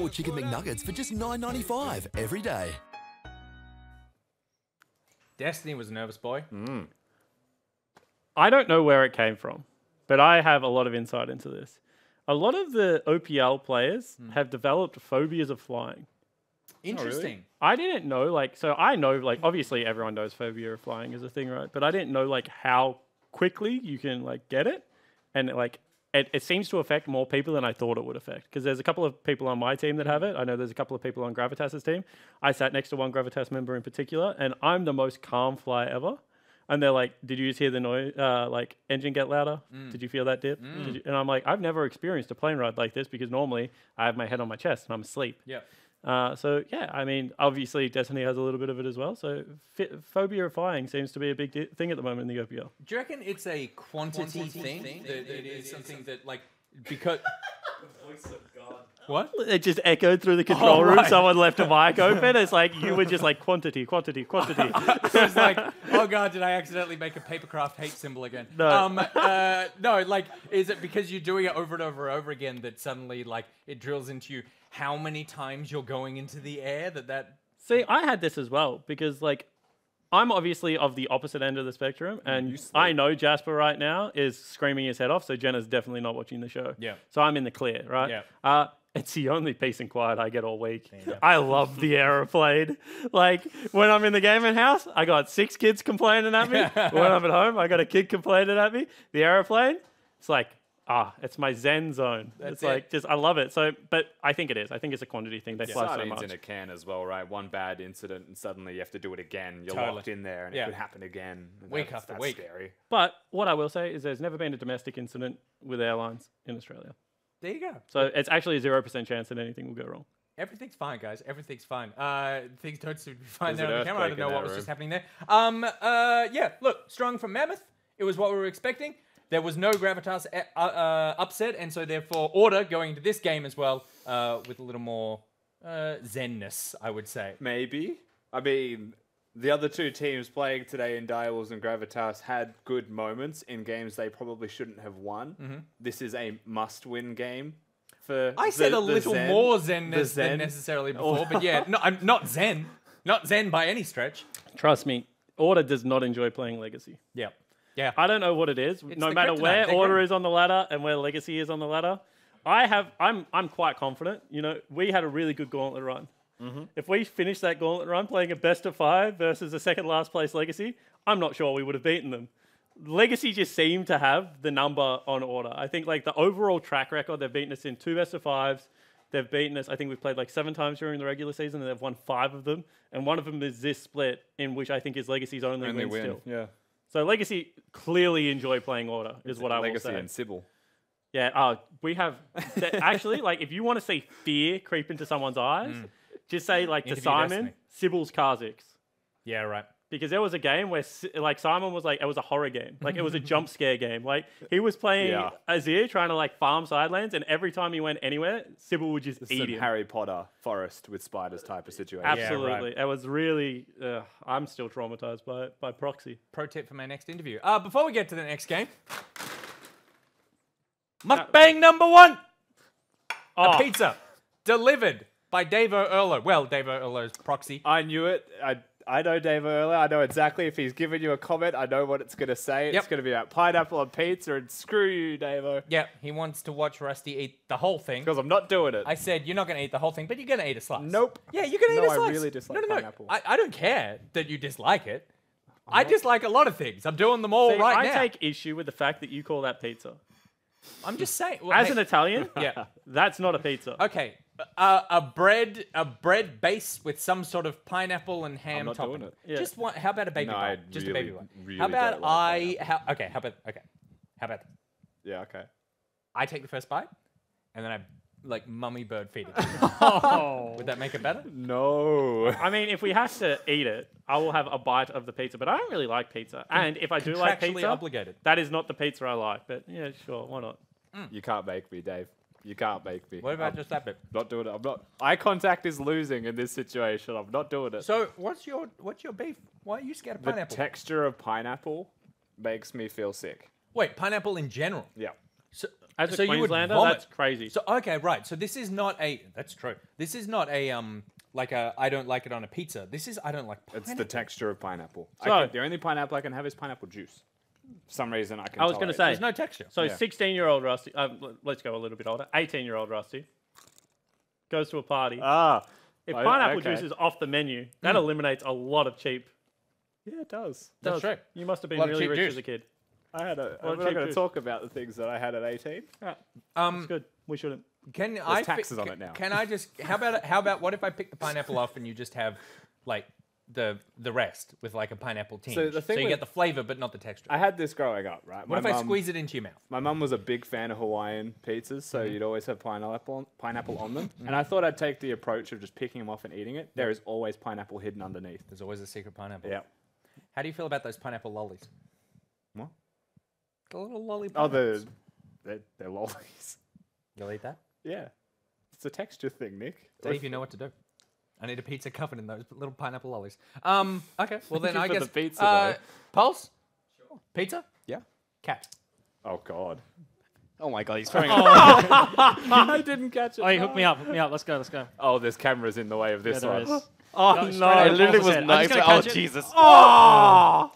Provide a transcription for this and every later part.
or Chicken McNuggets for just $9.95 every day. Destiny was a nervous boy. I don't know where it came from, but I have a lot of insight into this. A lot of the OPL players have developed phobias of flying. Interesting. I didn't know, like, so I know, like, obviously everyone knows phobia of flying is a thing, right? But I didn't know, like, how quickly you can, like, get it. And, like, it seems to affect more people than I thought it would affect. Because there's a couple of people on my team that have it. I know there's a couple of people on Gravitas's team. I sat next to one Gravitas member in particular, and I'm the most calm fly ever. And they're like, did you just hear the noise, like, engine get louder? Did you feel that dip? And I'm like, I've never experienced a plane ride like this because normally I have my head on my chest and I'm asleep. Yeah. So, yeah, I mean, obviously Destiny has a little bit of it as well. So phobia of flying seems to be a big thing at the moment in the OPL. Do you reckon it's a quantity thing? That it is something that, like, because... Voice of God. What? It just echoed through the control room. Someone left a mic open. It's like you were just like quantity. It's like, oh God, did I accidentally make a papercraft hate symbol again? No. No, like, is it because you're doing it over and over and over again that suddenly, like, it drills into you how many times you're going into the air that... See, I had this as well because, like, I'm obviously of the opposite end of the spectrum, and I know Jasper right now is screaming his head off, so Jenna's definitely not watching the show. Yeah. So I'm in the clear, right? Yeah. It's the only peace and quiet I get all week. Yeah. I love the aeroplane. Like, when I'm in the gaming house, I got 6 kids complaining at me. When I'm at home, I got a kid complaining at me. The aeroplane, it's like, it's my zen zone. It's like, just, I love it. So, but I think it is. I think it's a quantity thing. They fly so much. In a can as well, right? One bad incident and suddenly you have to do it again. You're locked in there and it could happen again. Week after week. Scary. But what I will say is there's never been a domestic incident with airlines in Australia. There you go. So it's actually a 0% chance that anything will go wrong. Everything's fine, guys. Everything's fine. Things don't seem to be fine There's there on an the camera. I don't know earthquake in what that was just room. happening there. Yeah, look, strong from Mammoth. It was what we were expecting. There was no Gravitas upset, and so therefore Order going into this game as well with a little more zenness, I would say. Maybe. I mean, the other two teams playing today in Direwolves and Gravitas had good moments in games they probably shouldn't have won. This is a must-win game for I said a little Zen, more zenness than necessarily before, but yeah, no, I'm not zen. Not zen by any stretch. Trust me, Order does not enjoy playing Legacy. Yeah. Yeah. I don't know what it is. No the matter kryptonite. where They're Order great. is on the ladder and where Legacy is on the ladder, I'm quite confident. You know, we had a really good gauntlet run. If we finished that gauntlet run playing a best of 5 versus a second last place Legacy, I'm not sure we would have beaten them. Legacy just seemed to have the number on Order. I think like the overall track record, they've beaten us in 2 best of 5s. They've beaten us, I think we've played like 7 times during the regular season and they've won 5 of them. And one of them is this split in which I think is Legacy's only win still. Yeah. So Legacy clearly enjoy playing Order, is what I will Legacy say. and Sybil. Yeah, we have... actually, like, if you want to see fear creep into someone's eyes, just say, like, to Interview Simon, Destiny. Sybil's Kha'Zix. Yeah, right. Because there was a game where, like, Simon was like, it was a horror game. Like, it was a jump scare game. Like, he was playing Azir, trying to, like, farm sidelands, and every time he went anywhere, Sybil would just eat him. Harry Potter forest with spiders type of situation. Absolutely. It was really... I'm still traumatized by proxy. Pro tip for my next interview. Before we get to the next game, mukbang number 1. A pizza delivered by Davo Erlo. Well, Davo Erlo's proxy. I knew it. I know Dave earlier. I know exactly if he's given you a comment, I know what it's going to say. It's going to be about pineapple on pizza and screw you, Davo. Yeah, he wants to watch Rusty eat the whole thing. Because I'm not doing it. I said, you're not going to eat the whole thing, but you're going to eat a slice. Nope. Yeah, you're going to eat a slice. No, I really dislike pineapple. I don't care that you dislike it. I dislike a lot of things. I'm doing them all See, right I now. take issue with the fact that you call that pizza. I'm just saying. Well, As hey, an Italian, yeah. that's not a pizza. Okay. A bread base with some sort of pineapple and ham I'm not topping. doing it. Yeah. Just one. How about a baby No, one? I Just really, a baby one. really how about don't like How about Yeah, okay. I take the first bite, and then I like mummy bird feed it. Oh. Would that make it better? No. I mean, if we have to eat it, I will have a bite of the pizza. But I don't really like pizza. And if I do like Contractually pizza, obligated. that is not the pizza I like. But yeah, sure, why not? You can't make me, Dave. You can't make me. What about I'm just that bit? not doing it. I'm not. Eye contact is losing in this situation. I'm not doing it. So what's your beef? Why are you scared of The pineapple? texture of pineapple makes me feel sick. Wait, pineapple in general. Yeah. So, As a so you would Queenslander, vomit. that's crazy. So okay, right. So this is not a. That's true. This is not a like a. I don't like it on a pizza. This is I don't like. It's Pineapple. the texture of pineapple. So- The only pineapple I can have is pineapple juice. For some reason I can. I was going to say, There's no texture. so Yeah. 16-year-old Rusty, let's go a little bit older, 18-year-old Rusty, goes to a party. If pineapple juice is off the menu, that eliminates a lot of cheap. Yeah, it does. That's true. You must have been Lot of really cheap rich juice. as a kid. I had a. Well, I'm not cheap going to juice. talk about the things that I had at 18. That's good. We shouldn't. Can I taxes on it now. Can I just? How about what if I pick the pineapple off and you just have like the rest with like a pineapple tinge? So the thing you with- get the flavor but not the texture. I had this growing up, right? What if I squeeze it into your mouth? My mum was a big fan of Hawaiian pizzas, so you'd always have pineapple on them. And I thought I'd take the approach of just picking them off and eating it. There is always pineapple hidden underneath. There's always a secret pineapple. Yeah. How do you feel about those pineapple lollies? What? The little lolly. Oh, pineapples. they're lollies. You'll eat that? Yeah. It's a texture thing, Nick. Dave, you know what to do. I need a pizza covered in those little pineapple lollies. Okay, well then you I for guess the pizza, Pulse. Sure. Pizza. Yeah. Cat. Oh, God. Oh my god, he's throwing it. I didn't catch it. Oh, hook me up. Let's go. Oh, there's cameras in the way of this Yeah, there one. is. Oh, Go no. straight out It of literally Paul's was head. I'm nice. just Oh, gonna catch it. Jesus.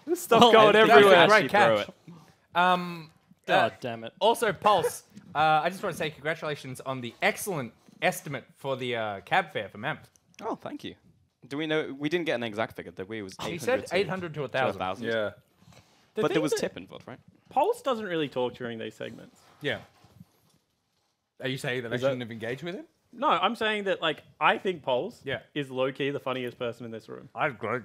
There's stuff going I think everywhere. I Great actually throw catch. it. God damn it. Also, Pulse. I just want to say congratulations on the excellent estimate for the cab fare for Mammoth. Oh, thank you. Do we know? We didn't get an exact figure, did we? It was 800 He said to 800 to 1,000. 1,000. Yeah. The But thing there was that tip involved, right? Pulse doesn't really talk during these segments. Yeah. Are you saying that I Is shouldn't that- have engaged with him? No, I'm saying that, like, I think Pulse Yeah. is low-key the funniest person in this room. I agree.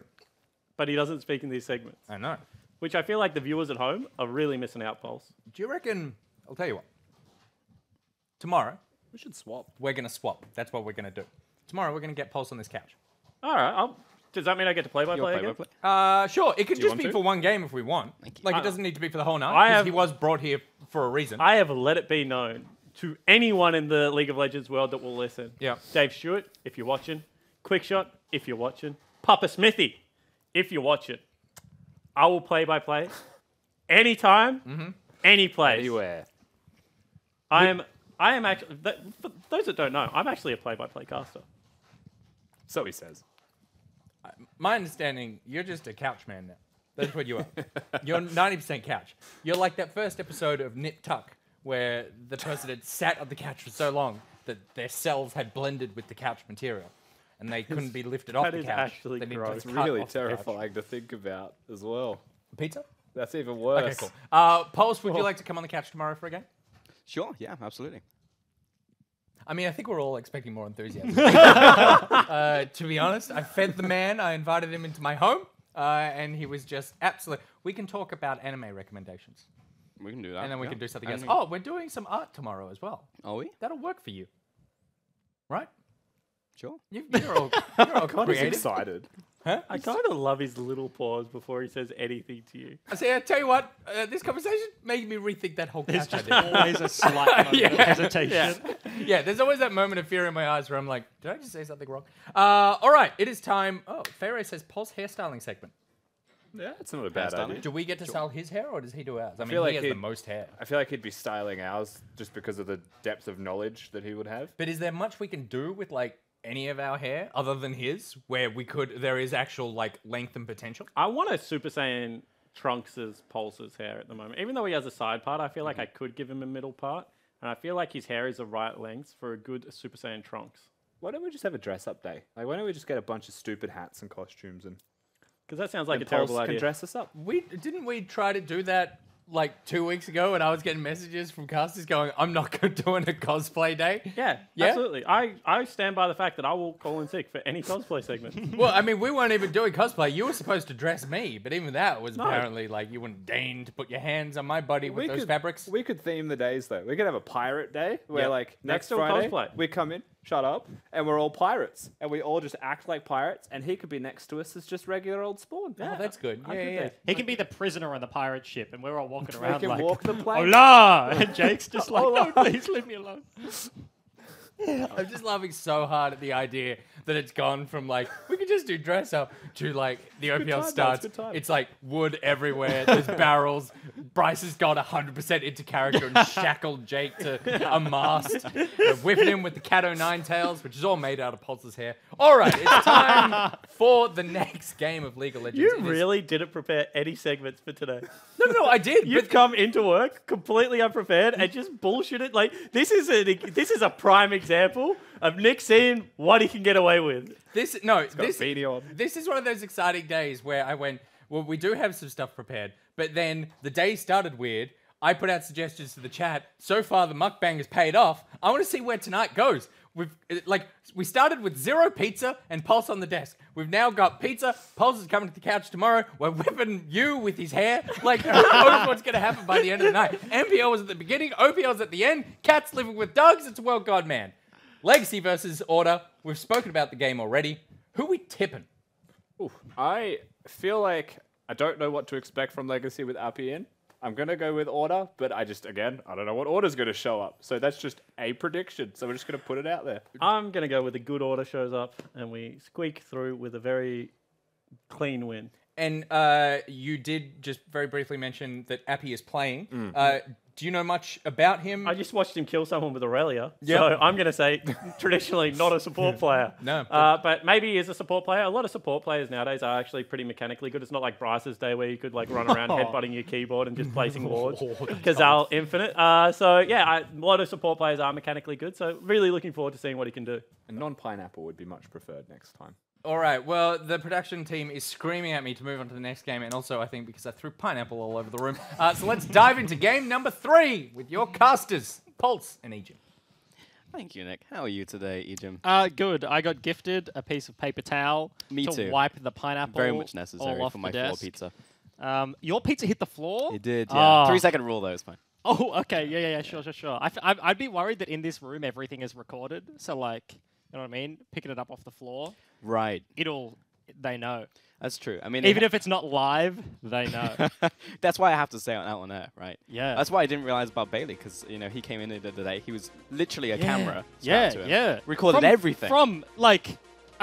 But he doesn't speak in these segments, I know. which I feel like the viewers at home are really missing out, Pulse. Do you reckon? I'll tell you what. Tomorrow We should swap. we're gonna swap. That's what we're gonna do. Tomorrow we're gonna get Pulse on this couch. All right, does that mean I get to play-by-play again? Sure. It could just want be to? for one game if we want. Thank you. Like it doesn't need to be for the whole night. I 'Cause have- he was brought here for a reason. I have let it be known to anyone in the League of Legends world that will listen. Yeah. Dave Stewart, if you're watching. Quickshot, if you're watching. Papa Smithy, if you're watching. I will play-by-play anytime, any place. Anywhere. I am actually, for those that don't know, I'm actually a play-by-play caster. So he says. My understanding, you're just a couch man now. That's what you are. You're 90% couch. You're like that first episode of Nip Tuck where the person had sat on the couch for so long that their cells had blended with the couch material and they couldn't be lifted off that the is couch. actually They needed to gross. cut Really off the couch. terrifying to think about as well. Pizza? That's even worse. Okay, cool. Pulse, would you like to come on the couch tomorrow for a game? Sure, yeah, absolutely. I mean, I think we're all expecting more enthusiasm. To be honest, I fed the man. I invited him into my home, and he was just absolute. We can talk about anime recommendations, We can do that. and then we yeah. can do something And else. we- Oh, we're doing some art tomorrow as well. Are we? That'll work for you, right? Sure. You're all God, he's creative. excited. I kind of love his little pause before he says anything to you. I say, I tell you what, this conversation made me rethink that whole couch idea. Always a slight moment of hesitation. Yeah, there's always that moment of fear in my eyes where I'm like, did I just say something wrong? All right, it is time. Oh, Fayray says Pulse hairstyling segment. Yeah, it's not a bad Hairstyling. idea. Do we get to style his hair or does he do ours? I mean, feel like he has the he'd- most hair. I feel like he'd be styling ours just because of the depth of knowledge that he would have. But is there much we can do with like any of our hair other than his, where there is actual like length and potential? I want a Super Saiyan Trunks' Pulse's hair at the moment. Even though he has a side part, I feel like I could give him a middle part. And I feel like his hair is the right length for a good Super Saiyan Trunks. Why don't we just have a dress-up day? Like, why don't we just get a bunch of stupid hats and costumes and Because that sounds like a and terrible Pulse can idea. dress us up? Didn't we try to do that like 2 weeks ago, and I was getting messages from casters going, "I'm not doing a cosplay day." Yeah, Yeah? absolutely. I stand by the fact that I will call in sick for any cosplay segment. Well, I mean, we weren't even doing cosplay. You were supposed to dress me, but even that was apparently like you wouldn't deign to put your hands on my body with those fabrics. We could theme the days though. We could have a pirate day where, Yeah. like, next still Friday cosplay. we come in, shut up, and we're all pirates, and we all just act like pirates, and he could be next to us as just regular old Spawn. Oh, that's good. I Yeah, could yeah. be. He can be the prisoner on the pirate ship, and we're all walking We around can like, walk the plank. "Hola!" And Jake's just like, "No, please leave me alone." I'm just laughing so hard at the idea that it's gone from like, we could just do dress up to like the OPL time, starts. good time. It's like wood everywhere. There's barrels. Bryce has got 100% into character and shackled Jake to a mast. They're whipping him with the Cat O' Tails, which is all made out of Pulse's hair. All right, it's time for the next game of League of Legends. You It is- really didn't prepare any segments for today. No, I did. You've come into work completely unprepared and just bullshitted. Like this is a prime example of Nick seeing what he can get away with. This is one of those exciting days where I went, well, we do have some stuff prepared, but then the day started weird. I put out suggestions to the chat. So far, the mukbang has paid off. I want to see where tonight goes. We started with 0 pizza and Pulse on the desk. We've now got pizza. Pulse is coming to the couch tomorrow. We're whipping you with his hair. Like, who knows what's going to happen by the end of the night? MPL was at the beginning. OPL's at the end. Cats living with dogs. It's a world god man. Legacy versus Order. We've spoken about the game already. Who we tipping? I feel like I don't know what to expect from Legacy with Appy in. I'm going to go with Order, but I don't know what Order's going to show up. So that's just a prediction. So we're just going to put it out there. I'm gonna go with a good Order shows up and we squeak through with a very clean win. And you did just very briefly mention that Appy is playing. Do you know much about him? I just watched him kill someone with Aurelia, so I'm going to say traditionally not a support player. No. But maybe he is a support player. A lot of support players nowadays are actually pretty mechanically good. It's not like Bryce's day where you could like run around headbutting your keyboard and just placing wards because they're infinite. A lot of support players are mechanically good, so really looking forward to seeing what he can do. A non-pineapple would be much preferred next time. All right, well, the production team is screaming at me to move on to the next game, and also, I think, because I threw pineapple all over the room. So let's dive into game number 3 with your casters, Pulse and Ejim. Thank you, Nick. How are you today, Ejim? Good. I got gifted a piece of paper towel Me to too. wipe the pineapple Very much all necessary off for my the floor desk. pizza. Your pizza hit the floor? It did, yeah. Oh. 3-second rule, though, it's fine. Oh, okay. Yeah. Sure. I'd be worried that in this room everything is recorded. So, like, you know what I mean? Picking it up off the floor, Right. they know. That's true. I mean, Even if it's not live, they know. that's why I have to say out on air, right? Yeah. That's why I didn't realize about Bailey, because he came in the other day. He was literally a camera. Yeah, strapped to him. yeah. Recorded everything From, like,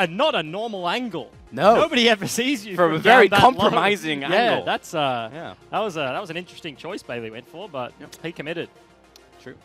not a normal angle. No. Nobody ever sees you From a down very that low. compromising Yeah, angle. that's Yeah. that was an interesting choice Bailey went for, but he committed. True.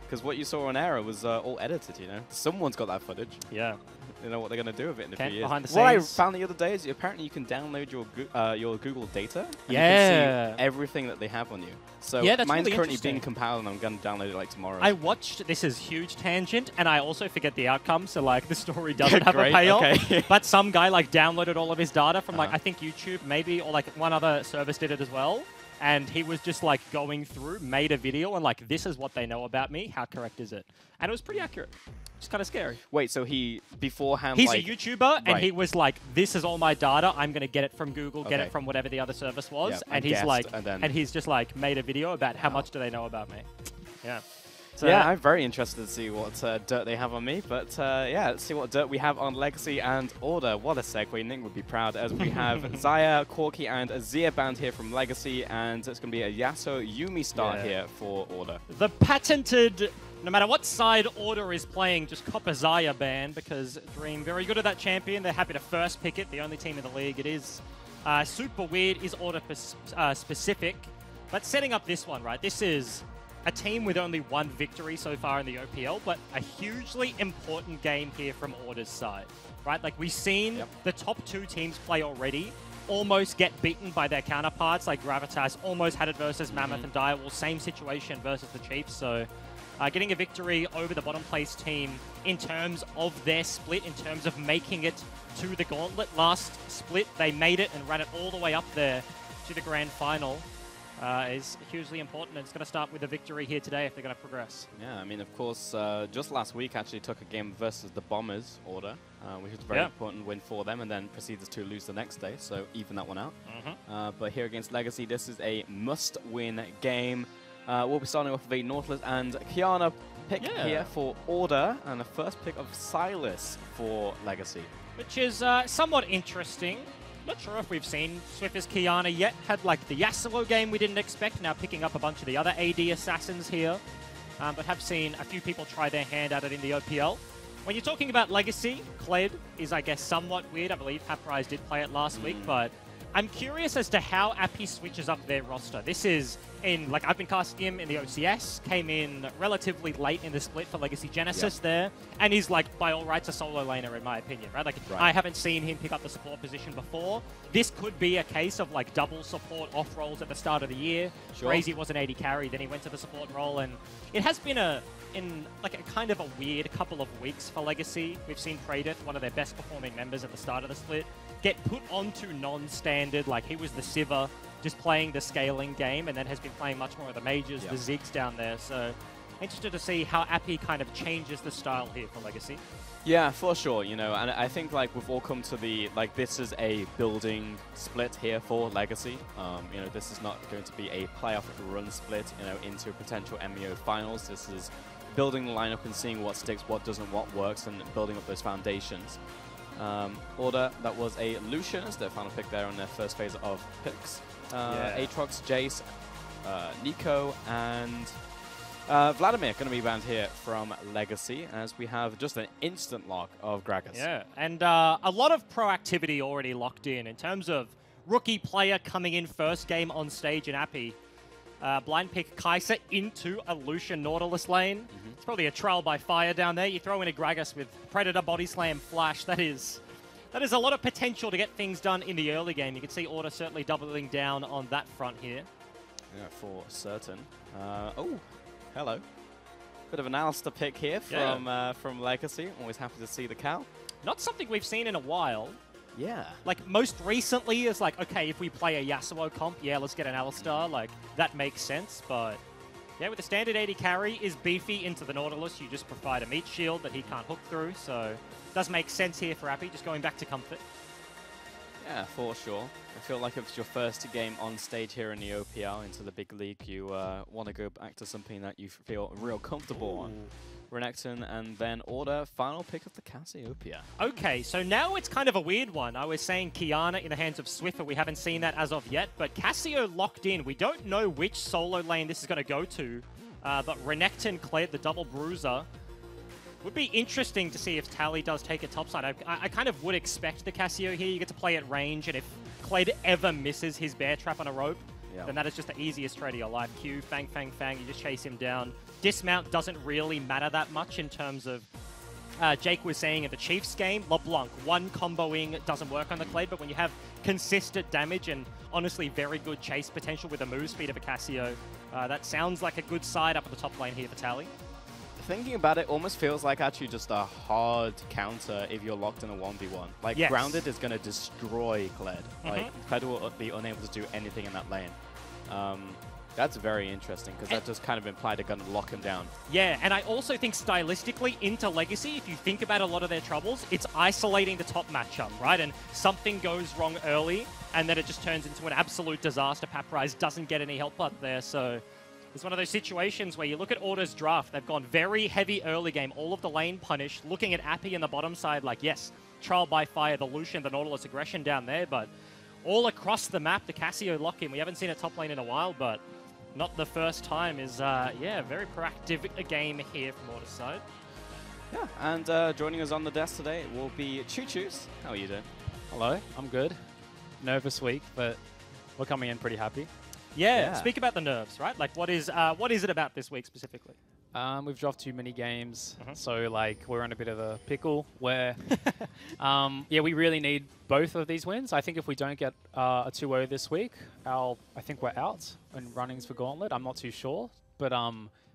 Because what you saw on air was all edited, Someone's got that footage. Yeah. They know what they're going to do with it in a Okay, few years. behind the What I scenes. found the other day is apparently you can download your Google data. And You Yeah. can see everything that they have on you. So Yeah, that's mine's really currently interesting. being compiled and I'm going to download it like tomorrow. I watched, this is huge tangent, and I also forget the outcome, so like the story doesn't have a Great, payoff. okay. But some guy like downloaded all of his data from like, I think YouTube maybe, or like one other service did it as well. And he was just like going through, made a video, and like, this is what they know about me. How correct is it? And it was pretty accurate. It's kind of scary. Wait, so he beforehand He's like, a YouTuber, and Right. he was like, "This is all my data. I'm gonna get it from Google, get Okay. it from whatever the other service was." Yeah, and and he's guessed, like, and then- he's just like made a video about how much do they know about me. Yeah. So yeah, I'm very interested to see what dirt they have on me. But yeah, let's see what dirt we have on Legacy and Order. What a segue. Nick would be proud as we have Zaya, Corky, and Azir banned here from Legacy. And it's going to be a Yasuo Yumi start Yeah. here for Order. the patented, no matter what side Order is playing, just cop a Zaya ban because Dream very good at that champion. They're happy to first pick it. The only team in the league. It is super weird. Is Order specific, but setting up this one right. This is a team with only 1 victory so far in the OPL, but a hugely important game here from Order's side, right? Like, we've seen the top 2 teams play already, almost get beaten by their counterparts, like Gravitas almost had it versus Mammoth and Direwolf, same situation versus the Chiefs, so getting a victory over the bottom place team in terms of their split, in terms of making it to the gauntlet. Last split, they made it and ran it all the way up there to the grand final. Is hugely important, and it's going to start with a victory here today if they're going to progress. Yeah, I mean, of course, just last week actually took a game versus the Bombers Order, which was a very important win for them, and then proceeded to lose the next day, so even that one out. But here against Legacy, this is a must-win game. We'll be starting off with a Nautilus and Kiana pick here for Order, and the first pick of Silas for Legacy. Which is somewhat interesting. Not sure if we've seen Swiffer's Kiana yet. Had like the Yasuo game we didn't expect, now picking up a bunch of the other AD assassins here. but have seen a few people try their hand at it in the OPL. When you're talking about Legacy, Kled is, I guess, somewhat weird. I believe Paprise did play it last week, but I'm curious as to how Appy switches up their roster. This is in, like, I've been casting him in the OCS, came in relatively late in the split for Legacy Genesis there, and he's, like, by all rights, a solo laner, in my opinion, right? Like, I haven't seen him pick up the support position before. This could be a case of, like, double support off roles at the start of the year. Crazy was an 80 carry, then he went to the support role, and it has been a kind of a weird couple of weeks for Legacy. We've seen Praedith, one of their best performing members at the start of the split, get put onto non-standard, like he was the Sivir, just playing the scaling game, and then has been playing much more of the majors, the Ziggs down there. So interested to see how Appy kind of changes the style here for Legacy. Yeah, for sure, you know, and I think, like, we've all come to the, like, this is a building split here for Legacy. You know, this is not going to be a playoff run split, you know, into potential MEO finals. This is building the lineup and seeing what sticks, what doesn't, what works, and building up those foundations. Order, that was a Lucian as their final pick there on their first phase of picks. Aatrox, Jace, Nico, and Vladimir going to be banned here from Legacy, as we have just an instant lock of Gragas. Yeah, and a lot of proactivity already locked in terms of rookie player coming in first game on stage in Appy. Blind pick Kai'Sa into a Lucian Nautilus lane. It's probably a trial by fire down there. You throw in a Gragas with Predator, Body Slam, Flash. That is a lot of potential to get things done in the early game. You can see Order certainly doubling down on that front here. Yeah, for certain. Oh, hello. Bit of an Alistair pick here from Legacy. Always happy to see the cow. Not something we've seen in a while. Yeah. Like, most recently is like, okay, if we play a Yasuo comp, yeah, let's get an Alistar. Like, that makes sense, but yeah, with the standard 80 carry is beefy into the Nautilus. You just provide a meat shield that he can't hook through, so it does make sense here for Appy, just going back to comfort. Yeah, for sure. I feel like if it's your first game on stage here in the OPL into the big league, you want to go back to something that you feel real comfortable on. Renekton, and then Order, final pick of the Cassiopeia. Okay, so now it's kind of a weird one. I was saying Kiana in the hands of Swiffer. We haven't seen that as of yet, but Cassio locked in. We don't know which solo lane this is going to go to, but Renekton cleared the double bruiser. Would be interesting to see if Tally does take it topside. I kind of would expect the Cassio here. You get to play at range, and if Kled ever misses his bear trap on a rope, then that is just the easiest trade of your life. Q, Fang, Fang, Fang, you just chase him down. Dismount doesn't really matter that much in terms of, Jake was saying in the Chiefs game, LeBlanc, one comboing doesn't work on the Kled, but when you have consistent damage and honestly very good chase potential with the move speed of a Cassio, that sounds like a good side up at the top lane here for Tally. Thinking about it, almost feels like actually just a hard counter if you're locked in a 1v1. Like, Grounded is going to destroy Kled. Like, Kled will be unable to do anything in that lane. That's very interesting, because that just kind of implied they're going to lock him down. Yeah, and I also think stylistically into Legacy, if you think about a lot of their troubles, it's isolating the top matchup, right? And something goes wrong early, and then it just turns into an absolute disaster. Paprise doesn't get any help up there, so it's one of those situations where you look at Order's draft, they've gone very heavy early game, all of the lane punished, looking at Appy in the bottom side like, yes, trial by fire, the Lucian, the Nautilus aggression down there, but all across the map, the Cassio lock-in. We haven't seen a top lane in a while, but not the first time is, very proactive a game here from Order's side. Yeah, and joining us on the desk today will be Choo Choos. How are you doing? Hello, I'm good. Nervous week, but we're coming in pretty happy. Yeah, speak about the nerves, right? Like, what is it about this week specifically? We've dropped too many games, so like we're in a bit of a pickle where, we really need both of these wins. I think if we don't get a 2-0 this week, I think we're out in runnings for Gauntlet. I'm not too sure, but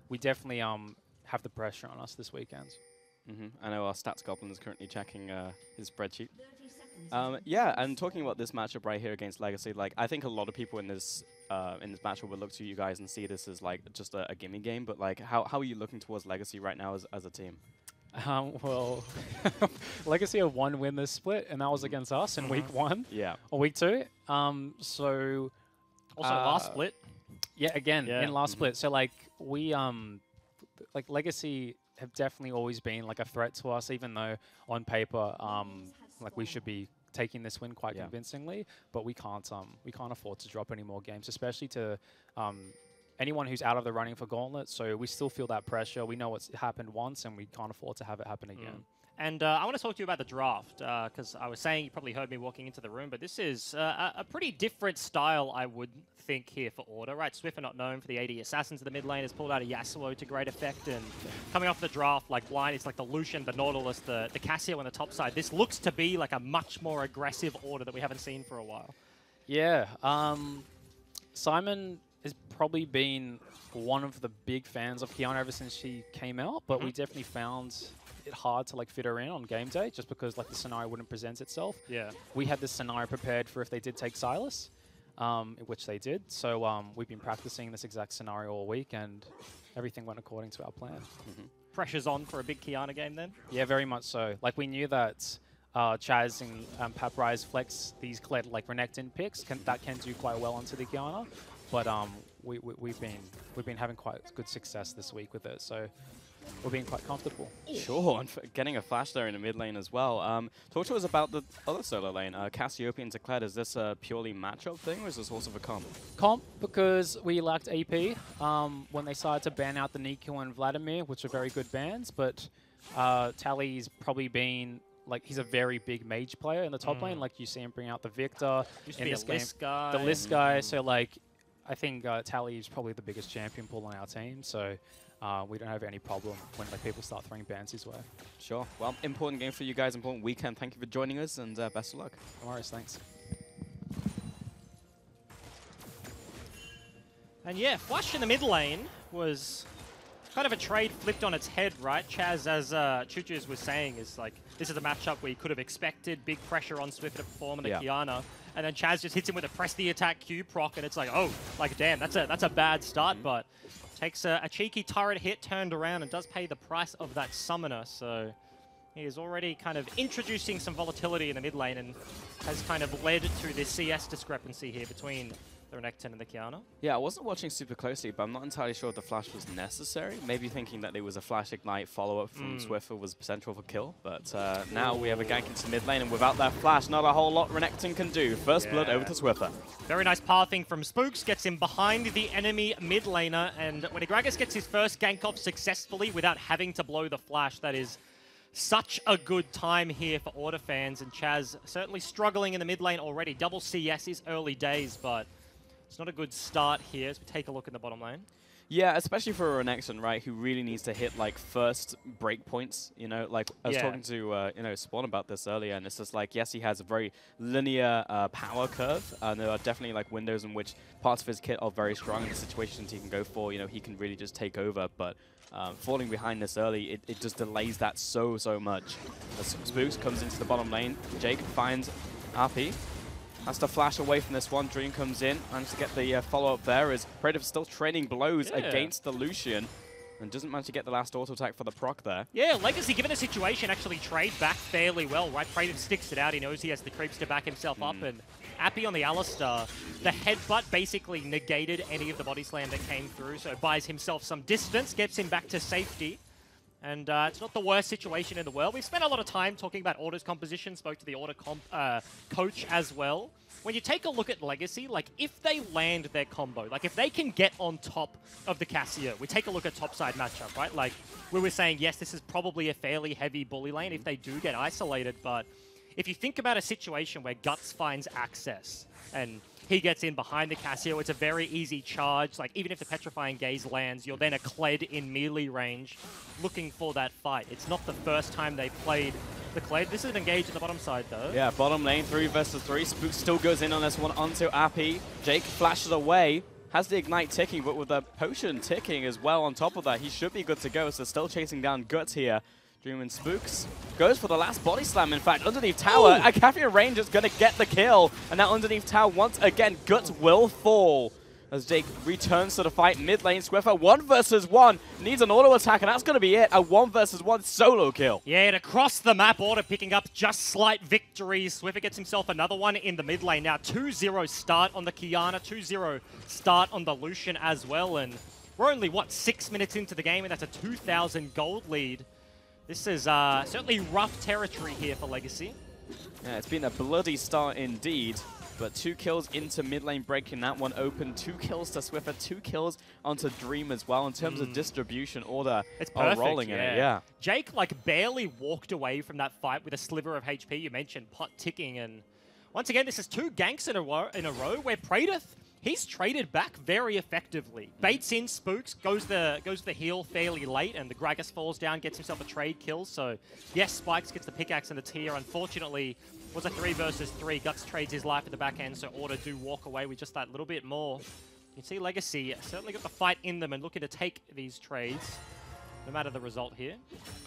we definitely have the pressure on us this weekend. I know our stats goblin is currently checking his spreadsheet. And talking about this matchup right here against Legacy, like, I think a lot of people in this matchup would look to you guys and see this as like just a gimme game. But like, how are you looking towards Legacy right now as a team? Well, Legacy had one win this split, and that was against us in week 1. Yeah. Or week 2. So also last split. Yeah, again in last split. So like we like Legacy have definitely always been like a threat to us, even though on paper like we should be taking this win quite convincingly, but we can't afford to drop any more games, especially to anyone who's out of the running for Gauntlet. So we still feel that pressure. We know it's happened once, and we can't afford to have it happen again. And I want to talk to you about the draft, because I was saying, you probably heard me walking into the room, but this is a pretty different style, I would think, here for Order, right? Swift are not known for the AD Assassins in the mid lane, has pulled out a Yasuo to great effect, and coming off the draft, like Blind, it's like the Lucian, the Nautilus, the Cassio on the top side. This looks to be like a much more aggressive Order that we haven't seen for a while. Yeah, Simon has probably been one of the big fans of Kiana ever since she came out, but we definitely found it hard to like fit her in on game day just because like the scenario wouldn't present itself. Yeah. We had this scenario prepared for if they did take Silas, which they did. So we've been practicing this exact scenario all week and everything went according to our plan. Pressure's on for a big Kiana game then? Yeah, very much so. Like we knew that Chaz and Paprise flex these like Renekton picks that can do quite well onto the Kiana, but we've been having quite good success this week with it. So we're being quite comfortable. Sure, and getting a flash there in the mid lane as well. Talk to us about the other solo lane, Cassiopeia and Declared. Is this a purely matchup thing, or is this also a comp? Comp, because we lacked AP when they started to ban out the Nico and Vladimir, which are very good bans, but Tally's probably been, like, he's a very big mage player in the top lane. Like, you see him bring out the Victor in this game. The list guy, so, like, I think Tally is probably the biggest champion pool on our team, so we don't have any problem when like people start throwing bans his way. Sure. Well, important game for you guys, important weekend. Thank you for joining us, and best of luck. No worries, thanks. And yeah, Flush in the mid lane was kind of a trade flipped on its head, right? Chaz, as Chuchus was saying, is like, this is a matchup where you could have expected big pressure on Swift to perform in the Kiana, and then Chaz just hits him with a press the attack Q proc, and it's like, oh, like damn, that's a bad start, but takes a cheeky turret hit, turned around, and does pay the price of that summoner, so he is already kind of introducing some volatility in the mid lane and has kind of led to this CS discrepancy here between the Renekton and the Kiana. Yeah, I wasn't watching super closely, but I'm not entirely sure if the flash was necessary. Maybe thinking that there was a flash ignite follow-up from Swiffer was central for kill, but now we have a gank into mid lane, and without that flash, not a whole lot Renekton can do. First blood over to Swiffer. Very nice pathing from Spooks, gets him behind the enemy mid laner, and when Igragas gets his first gank off successfully without having to blow the flash, that is such a good time here for Order fans, and Chaz certainly struggling in the mid lane already. Double CS is early days, but it's not a good start here as we take a look in the bottom lane. Yeah, especially for a Renekton, right, who really needs to hit, like, first break points, you know? Like, I was talking to, you know, Spawn about this earlier, and it's just like, yes, he has a very linear power curve, and there are definitely, like, windows in which parts of his kit are very strong in the situations he can go for. You know, he can really just take over, but falling behind this early, it just delays that so much. As Spooks comes into the bottom lane, Jake finds RP. Has to flash away from this one. Dream comes in, managed to get the follow-up there as Predator still trading blows against the Lucian and doesn't manage to get the last auto attack for the proc there. Yeah, Legacy, given the situation, actually trade back fairly well, right? Predator sticks it out. He knows he has the creeps to back himself up, and Appy on the Alistar, the headbutt basically negated any of the body slam that came through, so buys himself some distance, gets him back to safety. And it's not the worst situation in the world. We've spent a lot of time talking about Order's composition, spoke to the Order coach as well. When you take a look at Legacy, like, if they land their combo, like, if they can get on top of the Cassio, we take a look at topside matchup, right? Like, we were saying, yes, this is probably a fairly heavy bully lane if they do get isolated, but if you think about a situation where Guts finds access and he gets in behind the Cassio, it's a very easy charge. Like, even if the Petrifying Gaze lands, you're then a Kled in melee range looking for that fight. It's not the first time they played the Kled. This is an engage in the bottom side, though. Yeah, bottom lane, 3 versus 3. Spook still goes in on this one onto Appy. Jake flashes away. Has the Ignite ticking, but with the Potion ticking as well on top of that, he should be good to go. So still chasing down Guts here. Dream and Spooks goes for the last body slam, in fact, underneath tower. Acacia Ranger's going to get the kill. And now underneath tower, once again, Guts will fall. As Jake returns to the fight mid lane, Swiffer 1 versus 1. Needs an auto attack, and that's going to be it. A 1 versus 1 solo kill. Yeah, and across the map, Order picking up just slight victories. Swiffer gets himself another one in the mid lane. Now 2-0 start on the Kiana, 2-0 start on the Lucian as well. And we're only, what, 6 minutes into the game, and that's a 2,000 gold lead. This is certainly rough territory here for Legacy. Yeah, it's been a bloody start indeed. But 2 kills into mid lane, breaking that one open. 2 kills to Swiffer, 2 kills onto Dream as well. In terms of distribution, Order it's are perfect, rolling in it. Yeah. Jake like barely walked away from that fight with a sliver of HP. You mentioned pot ticking, and once again, this is 2 ganks in a row where Praedyth, he's traded back very effectively. Baits in Spooks, goes the heal fairly late, and the Gragas falls down, gets himself a trade kill. So yes, Spikes gets the pickaxe and the tier. Unfortunately, was a 3 versus 3. Guts trades his life at the back end, so Order do walk away with just that little bit more. You can see Legacy certainly got the fight in them and looking to take these trades, no matter the result here.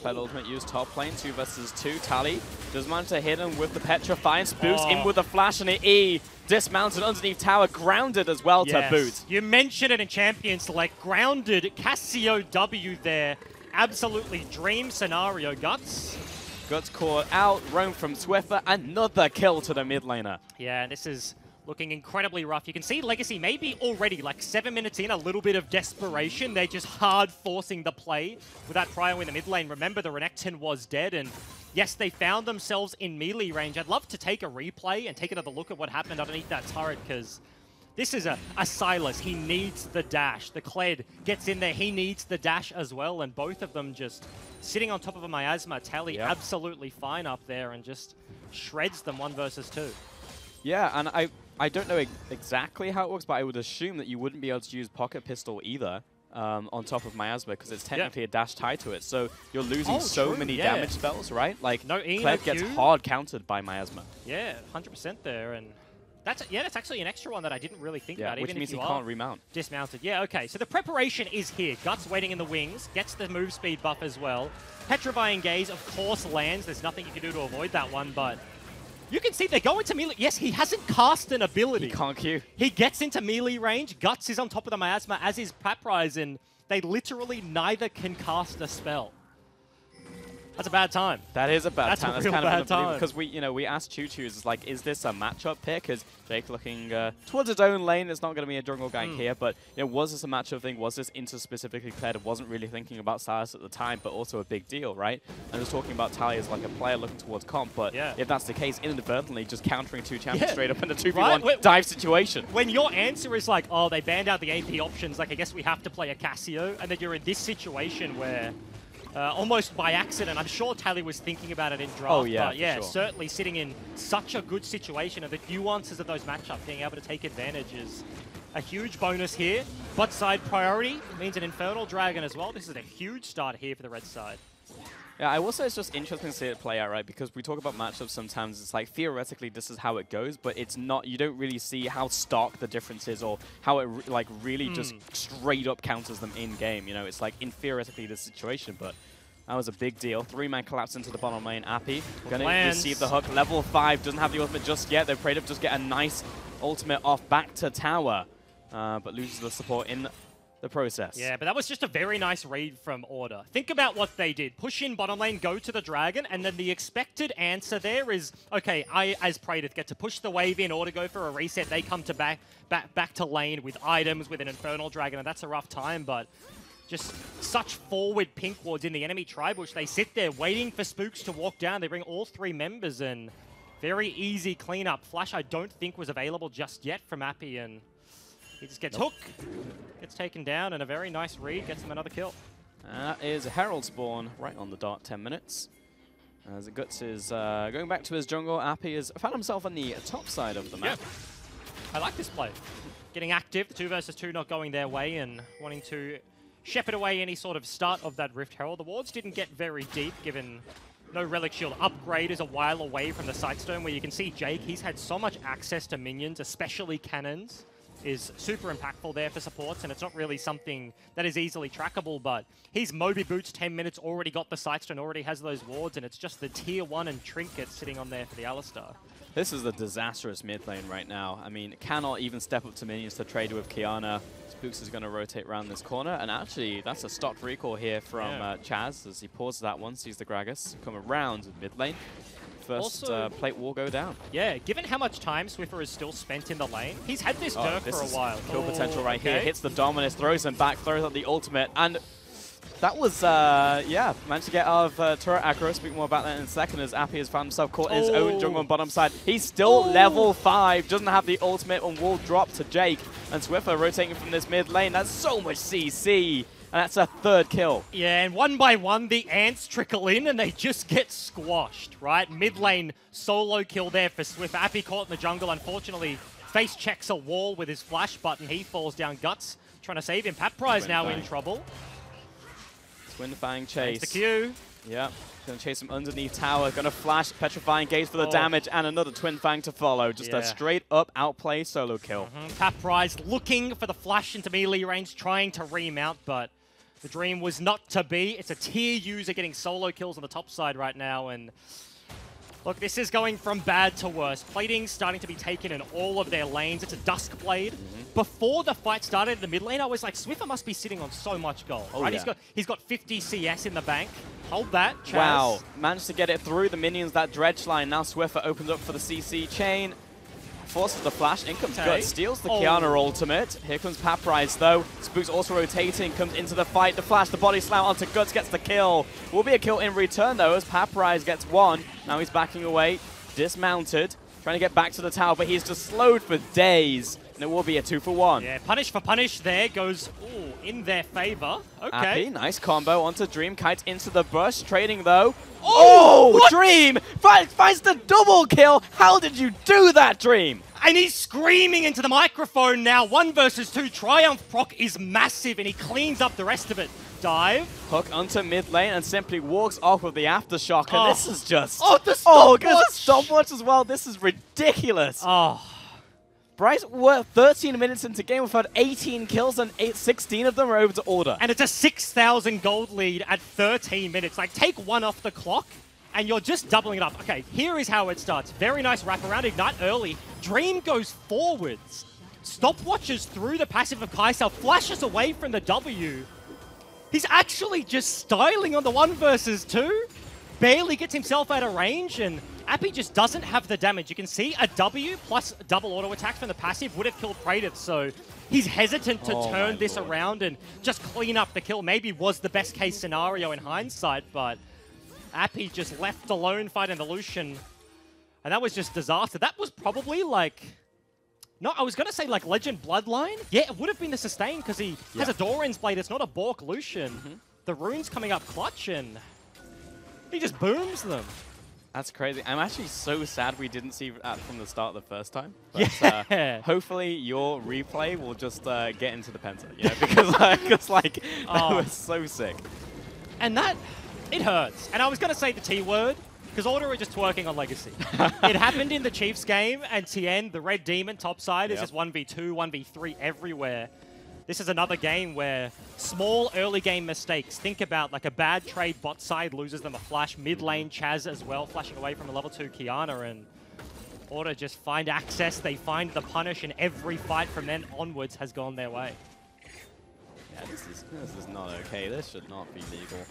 Kled ultimate used top lane, 2 versus 2. Tally does manage to hit him with the Petrifying. Spooks in with the flash and an E. Dismounted underneath tower, grounded as well to boot. You mentioned it in Champion Select. Grounded, Cassio W there. Absolutely dream scenario, Guts. Guts caught out, roam from Swiffer, another kill to the mid laner. Yeah, this is looking incredibly rough. You can see Legacy maybe already like 7 minutes in, a little bit of desperation. They're just hard forcing the play with that prio in the mid lane. Remember, the Renekton was dead, and yes, they found themselves in melee range. I'd love to take a replay and take another look at what happened underneath that turret, because this is a Silas. He needs the dash. The Kled gets in there. He needs the dash as well, and both of them just sitting on top of a miasma. Tally absolutely fine up there and just shreds them 1 versus 2. Yeah, and I don't know exactly how it works, but I would assume that you wouldn't be able to use Pocket Pistol either on top of miasma, because it's technically a dash tied to it. So you're losing so many damage spells, right? Like, no E, Kled gets hard countered by miasma. Yeah, 100% there, and that's actually an extra one that I didn't really think about. Which even means if he can't remount. Dismounted. Yeah, okay. So the preparation is here. Guts waiting in the wings, gets the move speed buff as well. Petrifying Gaze, of course, lands. There's nothing you can do to avoid that one, but you can see they go into melee. Yes, he hasn't cast an ability. He can't Q. He gets into melee range. Guts is on top of the miasma, as is Paprise, and they literally neither can cast a spell. That's a bad time. That is a bad time. That's a real bad time. Because we asked Choo-Choo's, like, is this a matchup pick? Because Jake looking towards his own lane. It's not going to be a jungle gank here, but was this a matchup thing? Was this into specifically Kled? Wasn't really thinking about Silas at the time, but also a big deal, right? And was talking about Tally as like a player looking towards comp, but if that's the case, inadvertently just countering 2 champions straight up in a 2v1 dive situation. When your answer is like, oh, they banned out the AP options, like I guess we have to play a Cassio, and then you're in this situation where almost by accident, I'm sure Tally was thinking about it in draft, but yeah, certainly sitting in such a good situation, and the nuances of those matchups, being able to take advantage is a huge bonus here. Bot side priority means an Infernal Dragon as well. This is a huge start here for the red side. Yeah, I will say it's just interesting to see it play out, right? Because we talk about matchups sometimes, it's like theoretically this is how it goes, but it's not, you don't really see how stark the difference is or how it really just straight up counters them in game. You know, it's like in theoretically this situation, but that was a big deal. 3-man collapse into the bottom lane. Appy gonna receive the hook. Level 5 doesn't have the ultimate just yet. They're afraid of just get a nice ultimate off back to tower, but loses the support in the process. Yeah, but that was just a very nice read from Order. Think about what they did. Push in bottom lane, go to the dragon, and then the expected answer there is, okay, I, as Praedyth, get to push the wave in, Order go for a reset. They come to back to lane with items, with an Infernal Dragon, and that's a rough time, but just such forward pink wards in the enemy tri-bush. They sit there waiting for Spooks to walk down. They bring all 3 members, and very easy cleanup. Flash, I don't think, was available just yet from Appy, and he just gets hooked, gets taken down, and a very nice read gets him another kill. That is Herald spawn right on the dot, 10 minutes. As Guts is going back to his jungle, Appy has found himself on the top side of the map. I like this play. Getting active, the 2 versus 2 not going their way, and wanting to shepherd away any sort of start of that Rift Herald. The wards didn't get very deep, given no Relic Shield upgrade is a while away from the Sightstone, where you can see Jake, he's had so much access to minions, especially cannons, is super impactful there for supports, and it's not really something that is easily trackable, but he's Moby Boots 10 minutes, already got the Sightstone, already has those wards, and it's just the tier 1 and trinkets sitting on there for the Alistar. This is a disastrous mid lane right now. I mean, cannot even step up to minions to trade with Kiana. Spooks is going to rotate around this corner, and actually that's a stopped recall here from Chaz as he pauses that one, sees the Gragas come around mid lane. First plate will go down. Yeah, given how much time Swiffer is still spent in the lane, he's had this Dirk for a while. Kill potential right here. Hits the Dominus, throws him back, throws out the ultimate, and that was, yeah, managed to get out of turret aggro. Speak more about that in a second as Appy has found himself caught in his own jungle on bottom side. He's still level 5, doesn't have the ultimate and will drop to Jake. And Swiffer rotating from this mid lane. That's so much CC. And that's a 3rd kill. Yeah, and one by one, the ants trickle in and they just get squashed, right? Mid lane solo kill there for Swift. Appy caught in the jungle, unfortunately. Face checks a wall with his flash button. He falls down. Guts trying to save him. Pat Prize now in trouble. Twin Fang chase. Thanks to Q. Yeah, going to chase him underneath tower. Going to flash Petrifying Gaze for the damage and another Twin Fang to follow. Just a straight up outplay solo kill. Pat Prize looking for the flash into melee range, trying to remount, but the dream was not to be. It's a tier user getting solo kills on the top side right now, and look, this is going from bad to worse. Plating's starting to be taken in all of their lanes. It's a Dusk Blade. Before the fight started in the mid lane, I was like, Swiffer must be sitting on so much gold, right? Yeah. He's got 50 CS in the bank. Hold that, Chaz. Wow, managed to get it through the minions, that dredge line. Now Swiffer opens up for the CC chain. Forces the flash, in comes Guts, steals the Kiana ultimate. Here comes Paprize though. Spook's also rotating, comes into the fight. The flash, the body slam onto Guts, gets the kill. Will be a kill in return though, as Paprize gets 1. Now he's backing away, dismounted, trying to get back to the tower, but he's just slowed for days. And it will be a 2-for-1. Yeah, punish for punish there goes in their favor. Okay. Appy, nice combo onto Dream, kites into the bush, trading though. Oh, Dream finds the double kill. How did you do that, Dream? And he's screaming into the microphone now. 1 versus 2. Triumph proc is massive, and he cleans up the rest of it. Dive. Hook onto mid lane and simply walks off with the aftershock. And this is just... the stopwatch! Oh, stopwatch as well. This is ridiculous. Oh. Bryce, we're 13 minutes into game. We've had 18 kills and 16 of them are over to Order. And it's a 6,000 gold lead at 13 minutes. Like, take 1 off the clock, and you're just doubling it up. Okay, here is how it starts. Very nice wraparound, ignite early. Dream goes forwards. Stopwatches through the passive of Kaisel, flashes away from the W. He's actually just styling on the 1 versus 2. Barely gets himself out of range, and Appy just doesn't have the damage. You can see a W plus double auto attack from the passive would have killed Praetor, so he's hesitant to turn this around and just clean up the kill. Maybe was the best case scenario in hindsight, but Appy just left alone fighting the Lucian, and that was just disaster. That was probably like... No, I was going to say like Legend Bloodline. Yeah, it would have been the sustain because he has a Doran's Blade. It's not a Bork Lucian. The rune's coming up clutch and he just booms them. That's crazy. I'm actually so sad we didn't see that from the start the first time. But, hopefully your replay will just get into the Penta, you know, because like, that was so sick. And that, it hurts. And I was going to say the T word, because Order are just twerking on Legacy. It happened in the Chiefs game, and Tien, the Red Demon topside, is just 1v2, 1v3 everywhere. This is another game where small early game mistakes. Think about like a bad trade bot side loses them a flash. Mid lane Chaz as well, flashing away from a level 2 Kiana, and Order just find access. They find the punish, and every fight from then onwards has gone their way. Yeah, this is not okay. This should not be legal.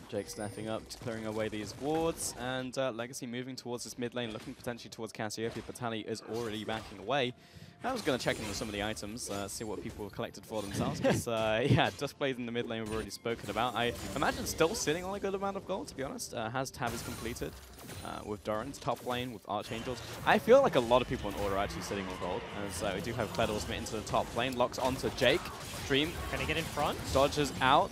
Jake snapping up, clearing away these wards, and Legacy moving towards this mid lane, looking potentially towards Cassiopeia, but Tally is already backing away. I was going to check into some of the items, see what people collected for themselves, because, yeah, Dusk Blade in the mid lane we've already spoken about. I imagine still sitting on a good amount of gold, to be honest. Has Tavis completed with Doran's top lane, with Archangels. I feel like a lot of people in Order are actually sitting on gold, as we do have Kled ultimate into the top lane, locks onto Jake. Dream. Can he get in front? Dodges out.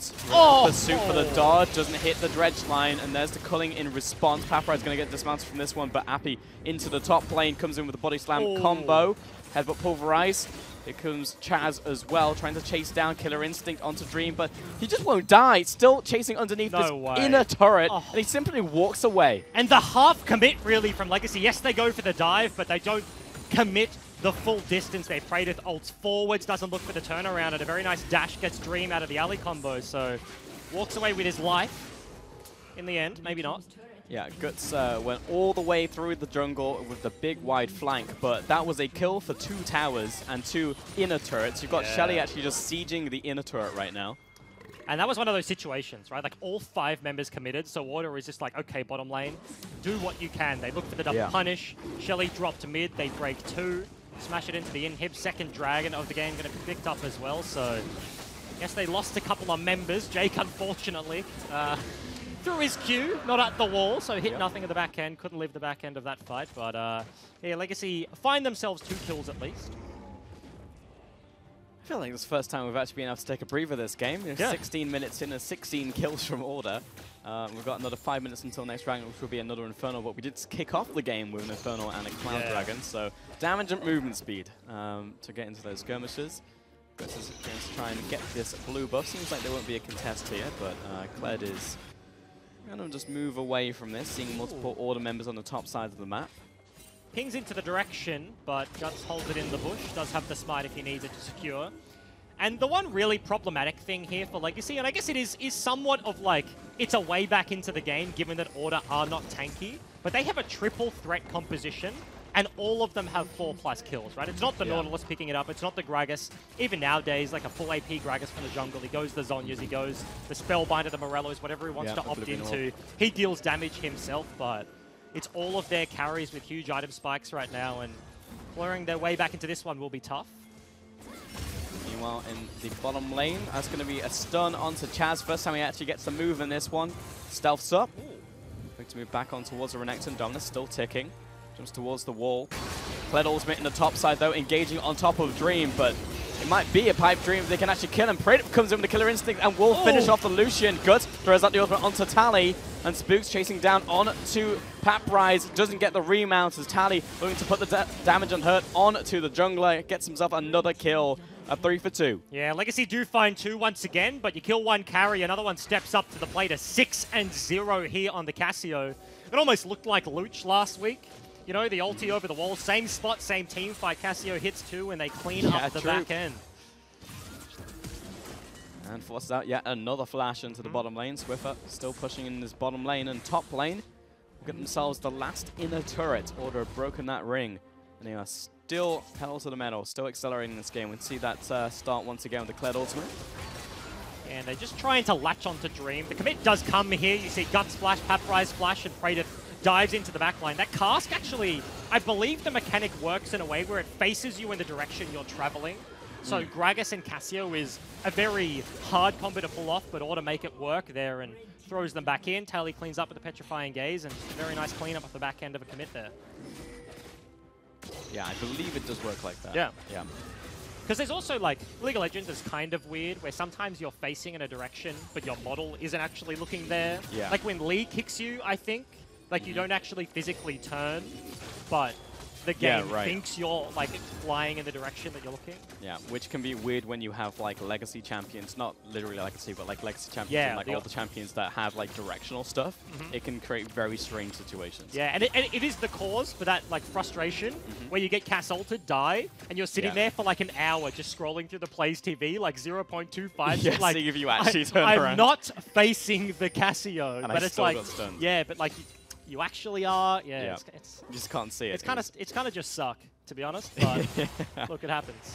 Pursuit for the dodge, doesn't hit the dredge line, and there's the culling in response. Papra is going to get dismounted from this one, but Appy into the top lane, comes in with a body slam combo. Headbutt pulverize. Here comes Chaz as well, trying to chase down Killer Instinct onto Dream, but he just won't die. Still chasing underneath this inner turret, and he simply walks away. And the half commit really from Legacy. Yes, they go for the dive, but they don't commit the full distance. They Praetor ults forwards, doesn't look for the turnaround, and a very nice dash gets Dream out of the alley combo, so walks away with his life in the end. Maybe not. Yeah, Guts went all the way through the jungle with the big wide flank, but that was a kill for 2 towers and 2 inner turrets. You've got Shelly actually just sieging the inner turret right now. And that was one of those situations, right? Like all 5 members committed, so Order is just like, okay, bottom lane, do what you can. They look for the double punish. Shelly dropped to mid, they break 2, smash it into the inhib. Second dragon of the game going to be picked up as well, so Guess they lost a couple of members. Jake, unfortunately, threw his Q, not at the wall, so hit nothing at the back end. Couldn't leave the back end of that fight, but yeah, Legacy find themselves 2 kills at least. I feel like it's the first time we've actually been able to take a breather this game. You know, 16 minutes in and 16 kills from Order. We've got another 5 minutes until next round, which will be another Infernal, but we did kick off the game with an Infernal and a Cloud Dragon, so damage and movement speed to get into those skirmishes. Chris is going to try and get this blue buff. Seems like there won't be a contest here, but Kled is going to just move away from this, seeing multiple Order members on the top side of the map. Pings into the direction, but Guts holds it in the bush. Does have the smite if he needs it to secure. And the one really problematic thing here for Legacy, and I guess it is somewhat of like, it's a way back into the game, given that Order are not tanky, but they have a triple threat composition, and all of them have 4+ kills, right? It's not the Nautilus picking it up, it's not the Gragas. Even nowadays, like a full AP Gragas from the jungle, he goes the Zhonyas, he goes the Spellbinder, the Morellos, whatever he wants to opt into. He deals damage himself, but it's all of their carries with huge item spikes right now, and clearing their way back into this one will be tough. Meanwhile, in the bottom lane, that's going to be a stun onto Chaz. First time he actually gets the move in this one. Stealths up. Going to move back on towards the Renekton. Dominus still ticking. Jumps towards the wall. Kled ultimate in the top side, though, engaging on top of Dream, but it might be a pipe Dream if they can actually kill him. Praetor comes in with the Killer Instinct and will finish off the Lucian. Guts throws out the ultimate onto Tally, and Spooks chasing down onto Paprise. Doesn't get the remount as Tally looking to put the damage and hurt onto the jungler. Gets himself another kill. A 3 for 2. Yeah, Legacy do find 2 once again, but you kill one carry, another one steps up to the plate. A 6-0 here on the Cassio. It almost looked like Luch last week. You know, the ulti over the wall, same spot, same team fight. Cassio hits 2 and they clean up the back end. And forces out yet another flash into the bottom lane. Swiffer still pushing in this bottom lane, and top lane will get themselves the last inner turret. Order have broken that ring, and they are still pedal to the metal, still accelerating this game. We see that start once again with the Kled ultimate. And they're just trying to latch onto Dream. The commit does come here. You see Guts flash, Paprise flash, and Praetor dives into the backline. That cask actually, I believe the mechanic works in a way where it faces you in the direction you're traveling. So Gragas and Cassio is a very hard combo to pull off, but Order make it work there and throws them back in. Tally cleans up with the Petrifying Gaze, and a very nice cleanup off the back end of a commit there. Yeah, I believe it does work like that. Yeah. Yeah. Because there's also, like, League of Legends is kind of weird, where sometimes you're facing in a direction, but your model isn't actually looking there. Yeah. Like when Lee kicks you, I think, like you don't actually physically turn, but the game thinks you're, like, flying in the direction that you're looking. Yeah, which can be weird when you have, like, Legacy champions, not literally Legacy, but, like, Legacy champions and, like, all the champions that have, like, directional stuff. It can create very strange situations. Yeah, and it is the cause for that, like, frustration, where you get Cass ulted, die, and you're sitting there for, like, an hour just scrolling through the Plays TV, like, 0.25. Yeah, like, see if you actually turn around. I'm not facing the Cassio, And but I it's still like, got stunned. yeah, but, like, you actually are. Yeah, it's you just can't see it. It's kind of just suck, to be honest. But look, it happens.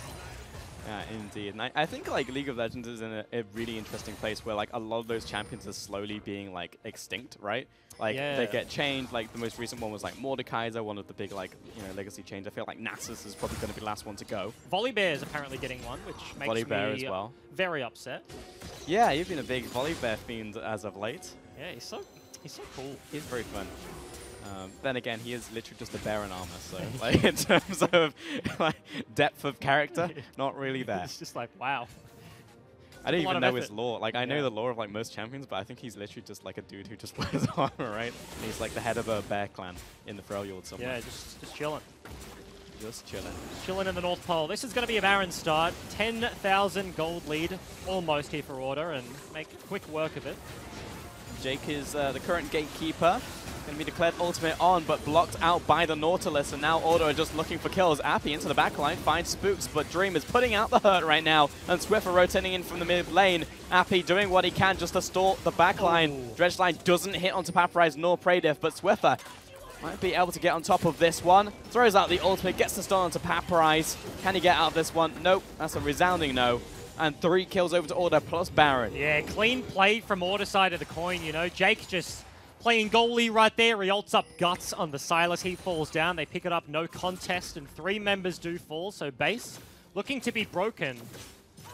Yeah, indeed. And I think like League of Legends is in a really interesting place where like a lot of those champions are slowly being like extinct, right? Like they get changed. Like the most recent one was like Mordekaiser, one of the big like legacy change. I feel like Nasus is probably going to be the last one to go. Volibear is apparently getting one, which makes Volibear me as well. Very upset. Yeah, you've been a big Volibear fiend as of late. Yeah, he's so cool. He's very fun. Then again, he is literally just a bear in armor, so like in terms of like depth of character, not really there. It's just like, wow. I don't even know his lore. Like I know the lore of like most champions, but I think he's literally just like a dude who just wears armor, right? And he's like the head of a bear clan in the Freljord somewhere. Yeah, just chilling. Just chilling. Chilling in the North Pole. This is going to be a Baron start. 10,000 gold lead, almost here for Order, and make quick work of it. Jake is the current gatekeeper. Going to be declared ultimate on, but blocked out by the Nautilus, and now Order are just looking for kills. Appy into the backline, finds Spooks, but Dream is putting out the hurt right now, and Swiffer rotating in from the mid lane. Appy doing what he can just to stall the backline. Dredgeline doesn't hit onto Paprise nor Praediff, but Swiffer might be able to get on top of this one. Throws out the ultimate, gets the stun onto Paprise. Can he get out of this one? Nope, that's a resounding no. And 3 kills over to Order plus Baron. Yeah, clean play from Order side of the coin, you know. Jake just playing goalie right there. He ults up Guts on the Silas. He falls down. They pick it up, no contest, and 3 members do fall. So base looking to be broken.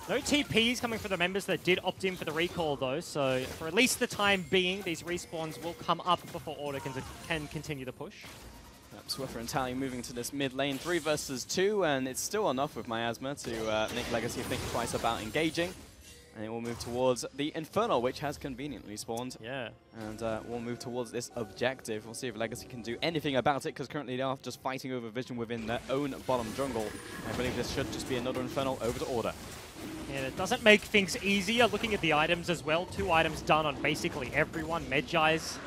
No TPs coming from the members that did opt in for the recall, though, so for at least the time being, these respawns will come up before Order can continue the push. Swiffer and Tally moving to this mid lane, 3 versus 2, and it's still enough with Miasma to make Legacy think twice about engaging. And it will move towards the Infernal, which has conveniently spawned. Yeah. And we'll move towards this objective. We'll see if Legacy can do anything about it, because currently they are just fighting over vision within their own bottom jungle. I believe this should just be another Infernal over to Order. Yeah, it doesn't make things easier. Looking at the items as well, 2 items done on basically everyone. Medjai's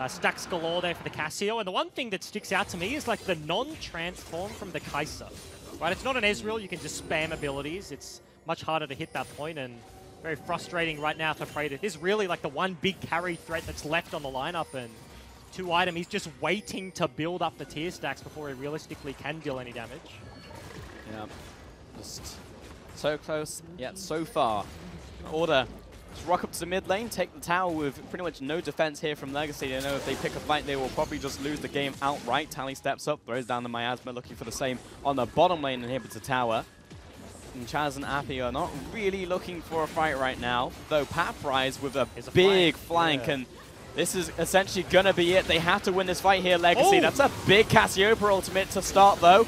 stacks galore there for the Cassio. And the one thing that sticks out to me is like the non-transform from the Kai'Sa. Right, it's not an Ezreal, you can just spam abilities. It's much harder to hit that point, and very frustrating right now for Praetor. This is really like the one big carry threat that's left on the lineup, and 2 item, he's just waiting to build up the tier stacks before he realistically can deal any damage. Yeah, just so close, yet so far. Order. Just rock up to the mid lane, take the tower with pretty much no defense here from Legacy. They know if they pick a fight, they will probably just lose the game outright. Tally steps up, throws down the Miasma, looking for the same on the bottom lane inhibitor tower. And Chaz and Appy are not really looking for a fight right now, though Paprise with a big flank, and this is essentially going to be it. They have to win this fight here, Legacy. That's a big Cassiopeia ultimate to start, though.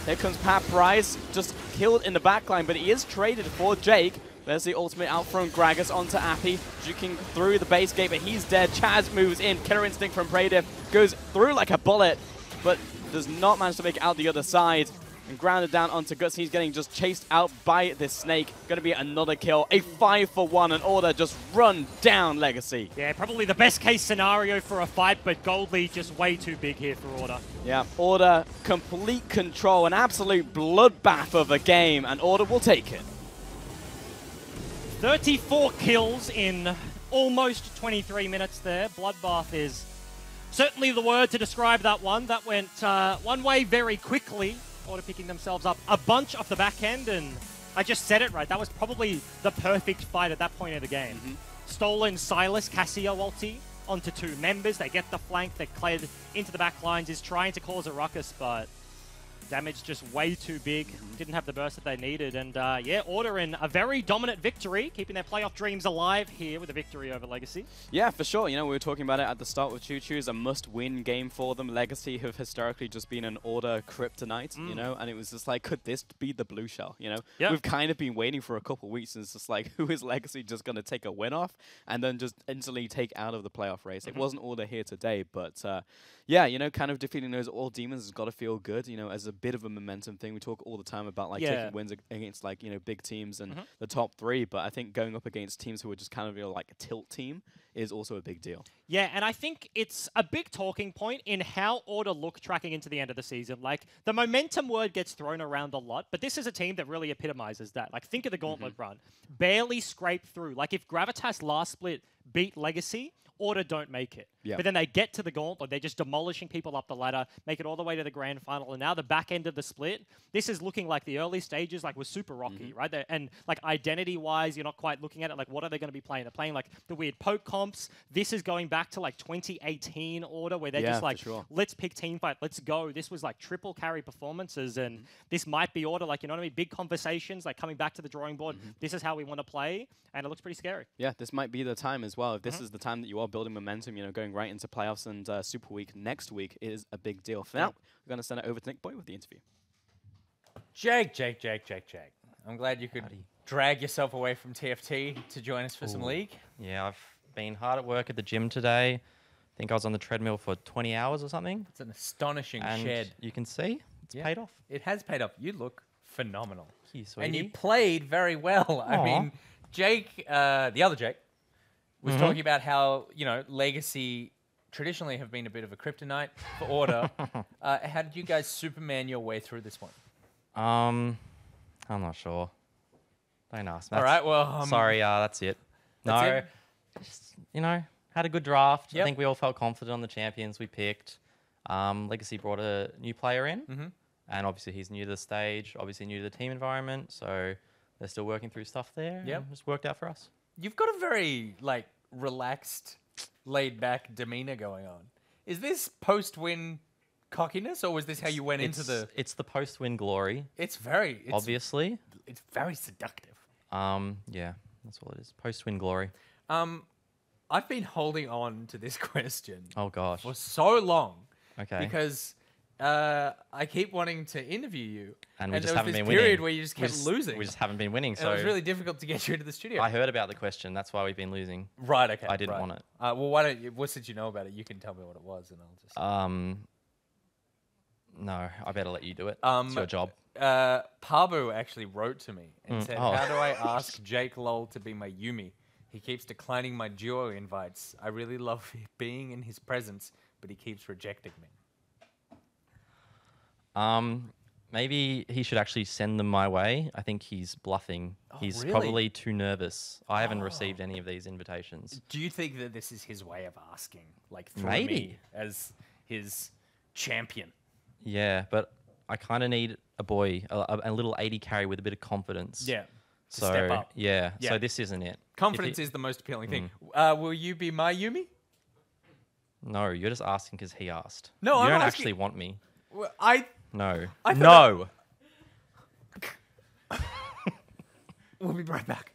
Here comes Paprise, just killed in the backline, but he is traded for Jake. There's the ultimate out from Gragas onto Appy, juking through the base gate, but he's dead. Chaz moves in. Killer Instinct from Praetor goes through like a bullet, but does not manage to make it out the other side. And grounded down onto Guts. He's getting just chased out by this snake. Going to be another kill. A 5-for-1, and Order just run down Legacy. Yeah, probably the best case scenario for a fight, but Goldly just way too big here for Order. Yeah, Order complete control, an absolute bloodbath of a game, and Order will take it. 34 kills in almost 23 minutes there. Bloodbath is certainly the word to describe that one. That went one way very quickly. Order picking themselves up a bunch off the back end, and I just said it right. That was probably the perfect fight at that point of the game. Stolen Silas, Cassio ulti onto 2 members. They get the flank. They're cleared into the back lines. Is trying to cause a ruckus, but damage just way too big. Didn't have the burst that they needed. And yeah, Order in a very dominant victory, keeping their playoff dreams alive here with a victory over Legacy. Yeah, for sure. You know, we were talking about it at the start with Choo Choo's, a must-win game for them. Legacy have historically just been an Order kryptonite, you know, and it was just like, could this be the blue shell, you know? We've kind of been waiting for a couple weeks, and it's just like, who is Legacy just going to take a win off and then just instantly take out of the playoff race? It wasn't Order here today, but yeah, you know, kind of defeating those all demons has got to feel good, you know, as a bit of a momentum thing. We talk all the time about like taking wins against like, you know, big teams and the top 3, but I think going up against teams who are just kind of, you know, like a tilt team is also a big deal. Yeah, and I think it's a big talking point in how Order look tracking into the end of the season. Like, the momentum word gets thrown around a lot, but this is a team that really epitomizes that. Like, think of the Gauntlet run. Barely scraped through. Like, if Gravitas last split beat Legacy, Order don't make it. But then they get to the Gauntlet, they're just demolishing people up the ladder, make it all the way to the grand final, and now the back end of the split, this is looking like the early stages like was super rocky, right? And like identity-wise, you're not quite looking at it, like what are they going to be playing? They're playing like the weird poke comps. This is going back to like 2018 Order, where they're just like, let's pick team fight, let's go. This was like triple carry performances, and this might be Order, like, you know what I mean? Big conversations, like coming back to the drawing board. This is how we want to play, and it looks pretty scary. Yeah, this might be the time as well. If this is the time that you are building momentum, you know, going right into playoffs and Super Week next week is a big deal. For now, we're going to send it over to Nick Boy with the interview. Jake. I'm glad you could drag yourself away from TFT to join us for some League. Yeah, I've been hard at work at the gym today. I think I was on the treadmill for 20 hours or something. It's an astonishing And shed. you can see it's paid off. It has paid off. You look phenomenal. Thank you, sweetie. And you played very well. I mean, Jake, the other Jake, was talking about how, you know, Legacy traditionally have been a bit of a kryptonite for Order. How did you guys Superman your way through this one? I'm not sure. Don't ask me. All right, well... sorry, that's it. That's it? Just, you know, had a good draft. I think we all felt confident on the champions we picked. Legacy brought a new player in, and obviously he's new to the stage, obviously new to the team environment, so they're still working through stuff there. Yep. Just worked out for us. You've got a very, like, relaxed, laid-back demeanor going on. Is this post-win cockiness, or was this how you went into the... It's the post-win glory. It's very... obviously. It's very seductive. Yeah, that's all it is. Post-win glory. I've been holding on to this question Oh gosh. for so long Okay. because I keep wanting to interview you, And we just there was haven't this been period winning. where you just kept losing. We just haven't been winning. and So it was really difficult to get you into the studio. I heard about the question. That's why we've been losing. Right. Okay. I didn't right. want it. Well, why don't you? Well, since you know about it, you can tell me what it was, and I'll just. No, I better let you do it. It's your job. Pabu actually wrote to me and said, oh. "How do I ask Jake Lowell to be my Yumi? He keeps declining my duo invites. I really love being in his presence, but he keeps rejecting me." Maybe he should actually send them my way. I think he's bluffing. He's really? probably too nervous. I haven't received any of these invitations. Do you think that this is his way of asking, like through Maybe. me as his champion? Yeah, but I kind of need a boy, a little 80 carry with a bit of confidence. Yeah. To So step up. Yeah, Yeah. So this isn't it. Confidence is the most appealing thing. Will you be my Yumi? No, you're just asking because he asked. No, you I'm don't asking- actually want me. Well, No. I thought No. We'll be right back.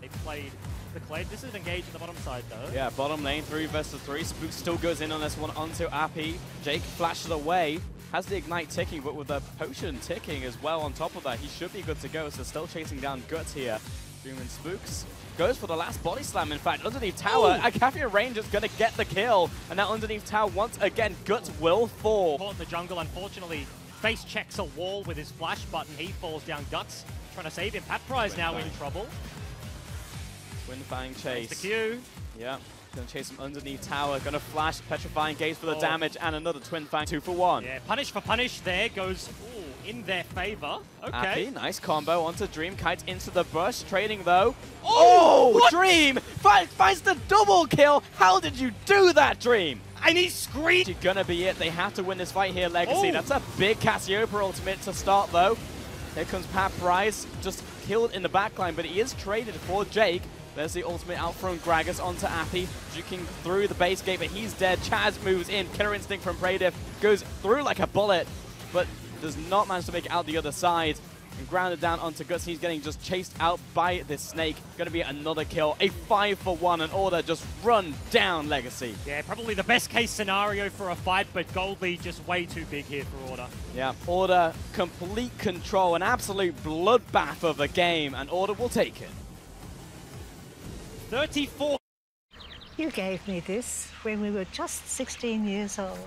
They played the Clade. This is engaged in the bottom side, though. Yeah, bottom lane, 3 versus 3. Spook still goes in on this one onto Appy. Jake flashes away. Has the Ignite ticking, but with the Potion ticking as well on top of that, he should be good to go. So still chasing down Guts here. Doom and Spooks goes for the last body slam, in fact, underneath tower. Akafian Ranger's going to get the kill. And now underneath tower, once again, Guts will fall. Caught in the jungle, unfortunately, face checks a wall with his flash button. He falls down. Guts trying to save him. Pat Prize now in trouble. Twin-Fang There's chase. the Q. Yeah, going to chase him underneath tower. Going to flash, Petrifying Gaze for the damage, and another Twin-Fang 2 for 1. Yeah, punish for punish there goes in their favor. Okay. Appy, nice combo onto Dream. Kite into the bush, trading though. Oh, Dream finds the double kill. How did you do that, Dream? And he screamed. Gonna be it. They have to win this fight here, Legacy. That's a big Cassiopeia ultimate to start though. Here comes Pat Price, just killed in the backline, but he is traded for Jake. There's the ultimate out from Gragas onto Appy, juking through the base gate, but he's dead. Chaz moves in. Killer Instinct from Pradiff goes through like a bullet, but does not manage to make it out the other side. And grounded down onto Guts. He's getting just chased out by this snake. Going to be another kill. A 5 for 1, and Order just run down Legacy. Yeah, probably the best case scenario for a fight, but Gold Lead just way too big here for Order. Yeah, Order complete control, an absolute bloodbath of a game, and Order will take it. 34. You gave me this when we were just 16 years old.